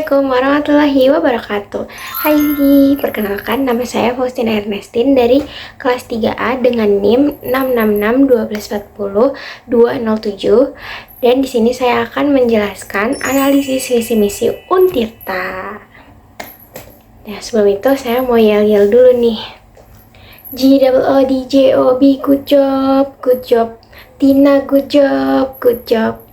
Assalamualaikum warahmatullahi wabarakatuh. Hai, perkenalkan nama saya Faustina Ernestin dari kelas 3A dengan NIM 666-1240-207. Dan di sini saya akan menjelaskan analisis visi misi Untirta. Nah, sebelum itu saya mau yel-yel dulu nih. GOODJOB, good job, good job. Tina, good job, good job.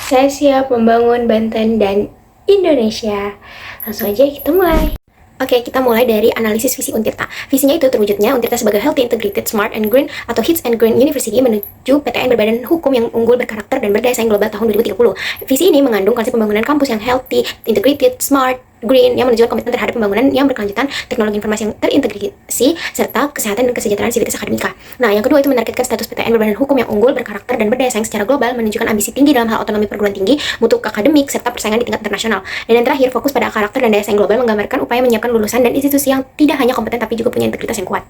Saya siap membangun Banten dan Indonesia. Langsung aja kita mulai. Oke, kita mulai dari analisis visi Untirta. Visinya itu terwujudnya Untirta sebagai Healthy, Integrated, Smart, and Green atau HITS and Green University menuju PTN berbadan hukum yang unggul, berkarakter, dan berdaya saing global tahun 2030. Visi ini mengandung konsep pembangunan kampus yang healthy, integrated, smart, green yang menunjukkan komitmen terhadap pembangunan yang berkelanjutan, teknologi informasi yang terintegrasi, serta kesehatan dan kesejahteraan sivitas akademika. Nah, yang kedua itu menargetkan status PTN berbadan hukum yang unggul, berkarakter, dan berdaya saing secara global, menunjukkan ambisi tinggi dalam hal otonomi perguruan tinggi, mutu akademik, serta persaingan di tingkat internasional. Dan yang terakhir, fokus pada karakter dan daya saing global, menggambarkan upaya menyiapkan lulusan dan institusi yang tidak hanya kompeten tapi juga punya integritas yang kuat.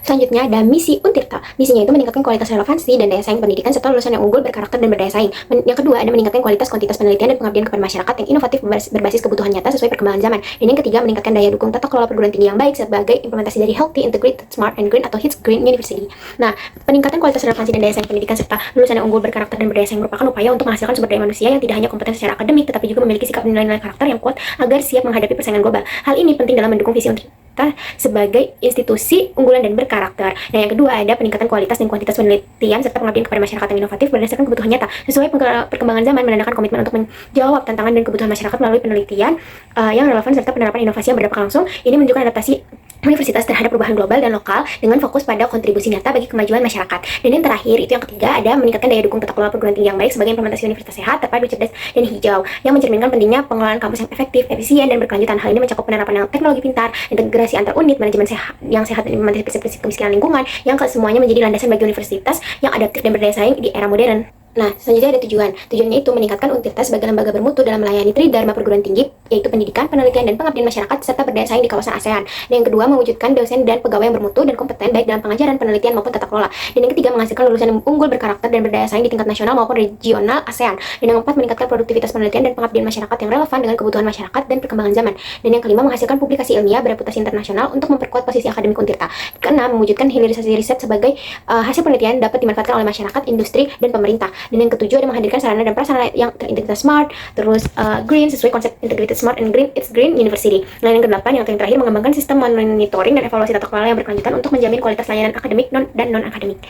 Selanjutnya ada misi Untirta. Misinya itu meningkatkan kualitas relevansi dan daya saing pendidikan serta lulusan yang unggul, berkarakter, dan berdaya saing. Yang kedua ada meningkatkan kualitas kuantitas penelitian dan pengabdian kepada masyarakat yang inovatif berbasis kebutuhan nyata sesuai perkembangan zaman. Dan yang ketiga meningkatkan daya dukung tata kelola perguruan tinggi yang baik sebagai implementasi dari Healthy, Integrated, Smart, and Green atau HITS Green University. Nah, peningkatan kualitas relevansi dan daya saing pendidikan serta lulusan yang unggul, berkarakter, dan berdaya saing merupakan upaya untuk menghasilkan sumber daya manusia yang tidak hanya kompeten secara akademik tetapi juga memiliki sikap dan nilai-nilai karakter yang kuat agar siap menghadapi persaingan global. Hal ini penting dalam mendukung visi Untirta sebagai institusi unggulan dan berkarakter. Nah, yang kedua ada peningkatan kualitas dan kuantitas penelitian serta pengabdian kepada masyarakat yang inovatif berdasarkan kebutuhan nyata sesuai perkembangan zaman, menandakan komitmen untuk menjawab tantangan dan kebutuhan masyarakat melalui penelitian yang relevan serta penerapan inovasi yang berdampak langsung. Ini menunjukkan adaptasi universitas terhadap perubahan global dan lokal dengan fokus pada kontribusi nyata bagi kemajuan masyarakat. Dan yang terakhir itu yang ketiga ada meningkatkan daya dukung tata kelola perguruan tinggi yang baik sebagai implementasi universitas sehat, terpadu, cerdas, dan hijau yang mencerminkan pentingnya pengelolaan kampus yang efektif, efisien, dan berkelanjutan. Hal ini mencakup penerapan teknologi pintar, integrasi antar unit, manajemen yang sehat, dan implementasi prinsip kemiskinan lingkungan yang kesemuanya menjadi landasan bagi universitas yang adaptif dan berdaya saing di era modern. Nah, selanjutnya ada tujuan. Tujuannya itu meningkatkan Untirta sebagai lembaga bermutu dalam melayani tridharma perguruan tinggi, yaitu pendidikan, penelitian, dan pengabdian masyarakat, serta berdaya saing di kawasan ASEAN. Dan yang kedua, mewujudkan dosen dan pegawai yang bermutu dan kompeten baik dalam pengajaran, penelitian, maupun tata kelola. Dan yang ketiga, menghasilkan lulusan yang unggul, berkarakter, dan berdaya saing di tingkat nasional maupun regional ASEAN. Dan yang keempat, meningkatkan produktivitas penelitian dan pengabdian masyarakat yang relevan dengan kebutuhan masyarakat dan perkembangan zaman. Dan yang kelima, menghasilkan publikasi ilmiah bereputasi internasional untuk memperkuat posisi akademik Untirta. Keenam, mewujudkan hilirisasi riset sebagai hasil penelitian dapat dimanfaatkan oleh masyarakat, industri, dan pemerintah. Dan yang ketujuh, ada menghadirkan sarana dan prasarana yang terintegritas smart, terus green sesuai konsep integrated, smart, and green, it's green university. Nah, yang kedelapan yang terakhir mengembangkan sistem monitoring dan evaluasi tata kelola yang berkelanjutan untuk menjamin kualitas layanan akademik dan non akademik.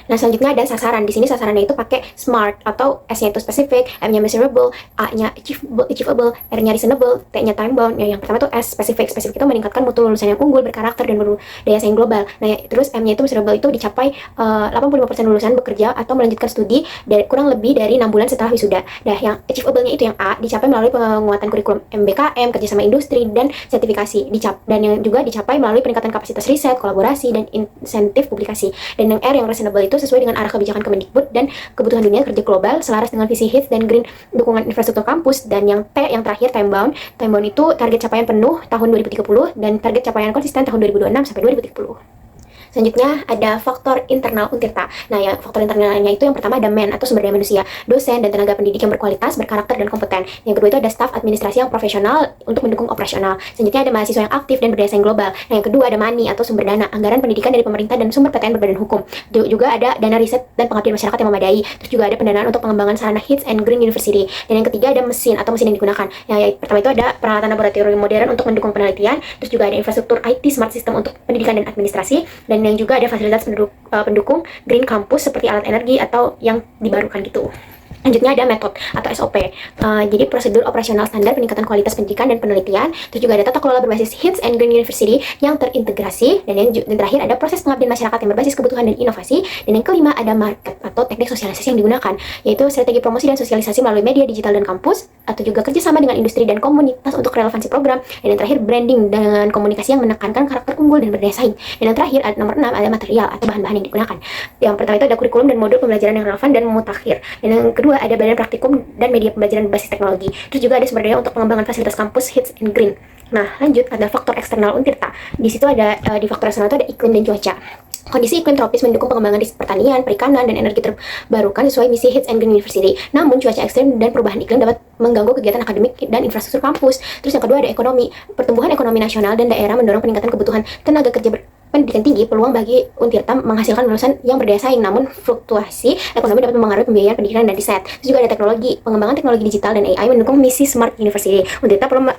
Nah, selanjutnya ada sasaran. Di sini sasarannya itu pakai SMART atau S-nya itu specific, M-nya measurable, A-nya achievable, R-nya reasonable, T-nya time bound. Ya, yang pertama itu S specific. Specific itu meningkatkan mutu lulusan yang unggul, berkarakter, dan berdaya saing global. Nah, terus M-nya itu measurable itu dicapai 85% lulusan bekerja atau melanjutkan studi kurang lebih dari 6 bulan setelah wisuda. Nah, yang achievable-nya itu yang A dicapai melalui penguatan kurikulum MBKM, kerjasama industri, dan sertifikasi. Dan yang juga dicapai melalui peningkatan kapasitas riset, kolaborasi, dan insentif publikasi. Dan yang R yang reasonable itu sesuai dengan arah kebijakan Kemendikbud dan kebutuhan dunia kerja global selaras dengan visi HITS dan Green dukungan infrastruktur kampus. Dan yang T yang terakhir time bound itu target capaian penuh tahun 2030 dan target capaian konsisten tahun 2026 sampai 2030. Selanjutnya ada faktor internal Untirta. Nah, ya faktor internalnya itu yang pertama ada men atau sumber daya manusia, dosen dan tenaga pendidik yang berkualitas, berkarakter, dan kompeten. Yang kedua itu ada staf administrasi yang profesional untuk mendukung operasional. Selanjutnya ada mahasiswa yang aktif dan berdaya saing global. Nah, yang kedua ada money atau sumber dana, anggaran pendidikan dari pemerintah dan sumber PTN berbadan hukum. Juga ada dana riset dan pengabdian masyarakat yang memadai. Terus juga ada pendanaan untuk pengembangan sarana HITS and Green University. Dan yang ketiga ada mesin atau mesin yang digunakan. Yang pertama itu ada peralatan laboratorium modern untuk mendukung penelitian. Terus juga ada infrastruktur IT smart system untuk pendidikan dan administrasi. Dan yang juga ada fasilitas pendukung Green Campus seperti alat energi atau yang dibarukan gitu. Selanjutnya ada metode atau SOP. Jadi prosedur operasional standar peningkatan kualitas pendidikan dan penelitian. Terus juga ada tata kelola berbasis HITS and Green University yang terintegrasi. Dan yang terakhir ada proses pengabdian masyarakat yang berbasis kebutuhan dan inovasi. Dan yang kelima ada market atau teknik sosialisasi yang digunakan, yaitu strategi promosi dan sosialisasi melalui media digital dan kampus, atau juga kerjasama dengan industri dan komunitas untuk relevansi program. Dan yang terakhir branding dengan komunikasi yang menekankan karakter unggul dan berdaya saing. Dan yang terakhir nomor 6 ada material atau bahan-bahan yang digunakan. Yang pertama itu ada kurikulum dan modul pembelajaran yang relevan dan mutakhir. Dan yang kedua ada badan praktikum dan media pembelajaran berbasis teknologi. Terus juga ada sumber daya untuk pengembangan fasilitas kampus HITS and Green. Nah, lanjut ada faktor eksternal Untirta. Di situ ada di faktor eksternal itu ada iklim dan cuaca. Kondisi iklim tropis mendukung pengembangan di pertanian, perikanan, dan energi terbarukan sesuai misi Hits and Green University. Namun, cuaca ekstrem dan perubahan iklim dapat mengganggu kegiatan akademik dan infrastruktur kampus. Terus yang kedua ada ekonomi. Pertumbuhan ekonomi nasional dan daerah mendorong peningkatan kebutuhan tenaga kerja pendidikan tinggi. Peluang bagi Untirta menghasilkan lulusan yang berdaya saing, namun fluktuasi ekonomi dapat mempengaruhi pembiayaan pendidikan dan riset. Terus juga ada teknologi. Pengembangan teknologi digital dan AI mendukung misi Smart University. Untirta perlu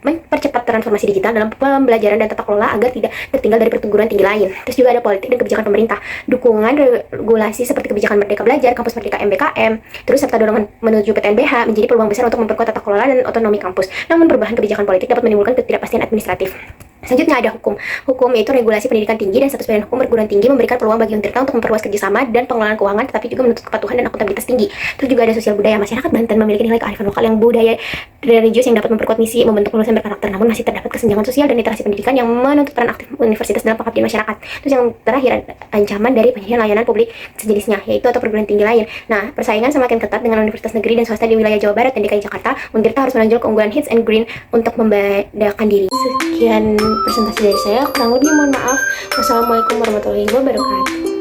mempercepat transformasi digital dalam pembelajaran dan tata kelola agar tidak tertinggal dari perguruan tinggi lain. Terus juga ada politik dan kebijakan pemerintah. Dukungan regulasi seperti kebijakan Merdeka Belajar, Kampus Merdeka MBKM, terus serta dorongan menuju PTNBH menjadi peluang besar untuk memperkuat tata kelola dan otonomi kampus. Namun perubahan kebijakan politik dapat menimbulkan ketidakpastian administratif. Selanjutnya ada hukum. Hukum yaitu regulasi pendidikan tinggi dan status badan hukum perguruan tinggi memberikan peluang bagi Untirta untuk memperluas kerjasama dan pengelolaan keuangan, tetapi juga menuntut kepatuhan dan akuntabilitas tinggi. Terus juga ada sosial budaya. Masyarakat Banten memiliki nilai kearifan lokal yang budaya religius yang dapat memperkuat misi membentuk lulusan berkarakter, namun masih terdapat kesenjangan sosial dan literasi pendidikan yang menuntut peran aktif universitas dalam pengabdian masyarakat. Terus yang terakhir, ancaman dari penyajian layanan publik sejenisnya, yaitu atau perguruan tinggi lain. Nah, persaingan semakin ketat dengan universitas negeri dan swasta di wilayah Jawa Barat dan DKI Jakarta. Untirta harus menonjol keunggulan Hits and Green untuk membedakan diri. Sekian presentasi dari saya, kurang lebih mohon maaf. Wassalamualaikum warahmatullahi wabarakatuh.